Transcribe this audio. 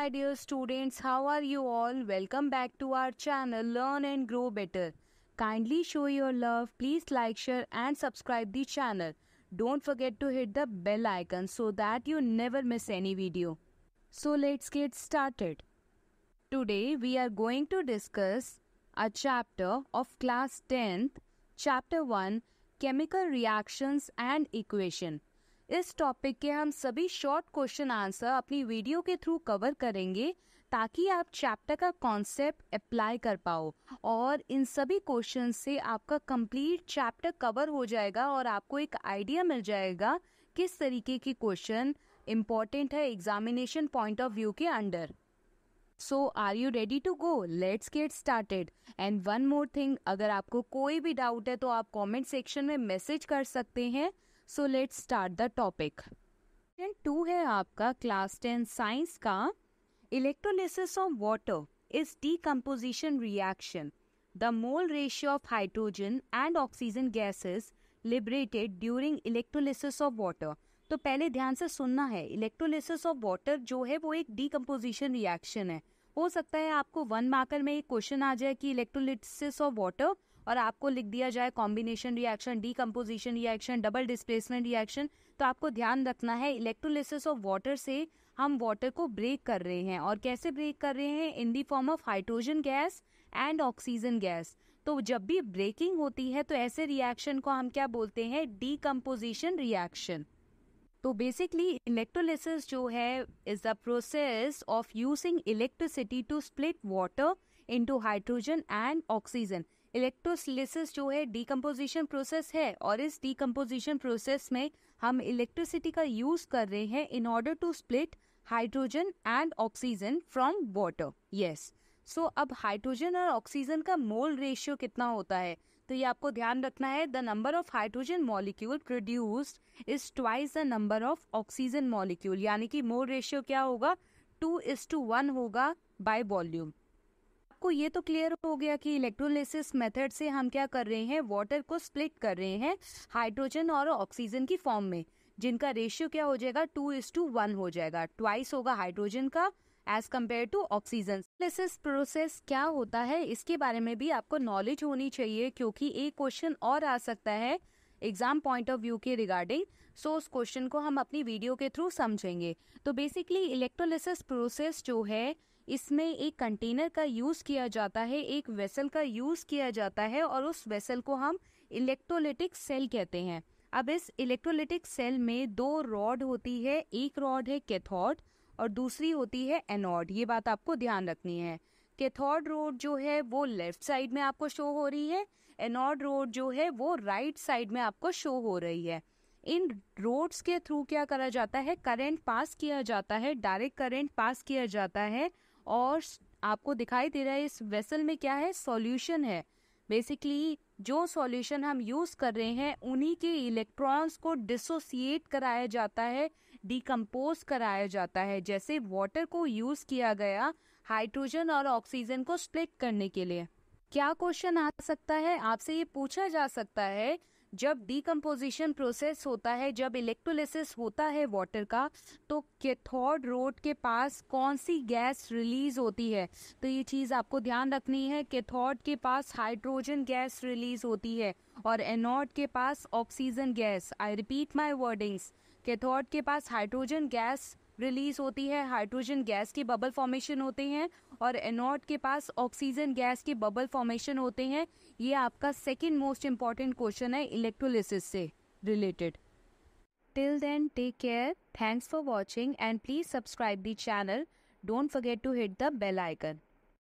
my dear students, how are you all? Welcome back to our channel Learn and Grow Better. Kindly show your love, please like, share and subscribe the channel. Don't forget to hit the bell icon so that you never miss any video. So let's get started. Today we are going to discuss a chapter of class 10th, chapter 1, Chemical Reactions and Equation. इस topic के हम सभी short question answer अपनी video के through cover करेंगे ताकि आप chapter का कॉन्सेप्ट अप्लाई कर पाओ और इन सभी क्वेश्चन से आपका कंप्लीट चैप्टर कवर हो जाएगा और आपको एक आइडिया मिल जाएगा किस तरीके के क्वेश्चन इम्पोर्टेंट है एग्जामिनेशन पॉइंट ऑफ व्यू के under. So are you ready to go? Let's get started. And one more thing, अगर आपको कोई भी डाउट है तो आप कमेंट सेक्शन में मैसेज कर सकते हैं. So let's start the topic. 2 है आपका क्लास 10 साइंस का. Electrolysis of water is decomposition reaction. The mole ratio of hydrogen and oxygen gases liberated during electrolysis of water. तो पहले ध्यान से सुनना है, इलेक्ट्रोलिसिस ऑफ वाटर जो है वो एक डीकम्पोजिशन रिएक्शन है. हो सकता है आपको 1 मार्कर में एक क्वेश्चन आ जाए कि इलेक्ट्रोलिसिस ऑफ वाटर और आपको लिख दिया जाए combination reaction, decomposition reaction, double displacement reaction. तो आपको ध्यान रखना है इलेक्ट्रोलिसिस ऑफ वाटर से हम वाटर को ब्रेक कर रहे हैं. और कैसे ब्रेक कर रहे हैं? In the form of hydrogen gas and oxygen gas. तो जब भी ब्रेकिंग होती है तो ऐसे रिएक्शन को हम क्या बोलते हैं? Decomposition reaction. तो बेसिकली इलेक्ट्रोलिसिस जो है is the process of using electricity to split water into hydrogen and oxygen. Electrolysis जो है डीकम्पोजिशन प्रोसेस है और इस डीकम्पोजिशन प्रोसेस में हम इलेक्ट्रिसिटी का यूज कर रहे हैं in order to split hydrogen and oxygen from water. Yes. So अब हाइड्रोजन और ऑक्सीजन का मोल रेशियो कितना होता है? तो ये आपको ध्यान रखना है. The number of hydrogen molecule produced is twice the number of oxygen molecule. यानी कि मोल रेशियो क्या होगा? 2:1 होगा बाय वॉल्यूम. आपको ये तो क्लियर हो गया कि इलेक्ट्रोलिसिस मेथड से हम क्या कर रहे हैं? वाटर को स्प्लिट कर रहे हैं हाइड्रोजन और ऑक्सीजन की फॉर्म में, जिनका रेशियो क्या हो जाएगा? 2:1 हो जाएगा. ट्वाइस होगा हाइड्रोजन का as compare to oxygen. Electrolysis process क्या होता है इसके बारे में भी आपको नॉलेज होनी चाहिए क्योंकि एक क्वेश्चन और आ सकता है एग्जाम पॉइंट ऑफ व्यू के रिगार्डिंग. सो उस क्वेश्चन को हम अपनी वीडियो के थ्रू समझेंगे. तो बेसिकली इलेक्ट्रोलिसिस प्रोसेस जो है इसमें एक कंटेनर का यूज किया जाता है, एक वेसल का यूज किया जाता है और उस वेसल को हम इलेक्ट्रोलिटिक सेल कहते हैं. अब इस इलेक्ट्रोलिटिक सेल में 2 रॉड होती है. एक रॉड है कैथोड और दूसरी होती है एनोड. ये बात आपको ध्यान रखनी है. कैथोड रोड जो है वो लेफ्ट साइड में आपको शो हो रही है, एनोड रोड जो है वो राइट साइड में आपको शो हो रही है. इन रोड्स के थ्रू क्या करा जाता है? करंट पास किया जाता है, डायरेक्ट करंट पास किया जाता है. और आपको दिखाई दे रहा है इस वेसल में क्या है? सॉल्यूशन है. बेसिकली जो सॉल्यूशन हम यूज कर रहे हैं उन्हीं के इलेक्ट्रॉन्स को डिसोसिएट कराया जाता है, डिकम्पोज कराया जाता है. जैसे वाटर को यूज किया गया हाइड्रोजन और ऑक्सीजन को स्प्लिट करने के लिए. क्या क्वेश्चन आ सकता है? आपसे ये पूछा जा सकता है जब डीकम्पोजिशन प्रोसेस होता है, जब इलेक्ट्रोलिसिस होता है वाटर का, तो कैथोड रोड के पास कौन सी गैस रिलीज होती है? तो ये चीज आपको ध्यान रखनी है. कैथोड के पास हाइड्रोजन गैस रिलीज होती है और एनोड के पास oxygen gas. I repeat my wordings. Cathode के पास हाइड्रोजन गैस रिलीज होती है, हाइड्रोजन गैस के बबल फॉर्मेशन होते हैं और एनोड के पास ऑक्सीजन गैस के बबल फॉर्मेशन होते हैं. ये आपका सेकंड मोस्ट इम्पॉर्टेंट क्वेश्चन है इलेक्ट्रोलिसिस से related. Till then take care. Thanks for watching and please subscribe the channel. Don't forget to hit the bell icon.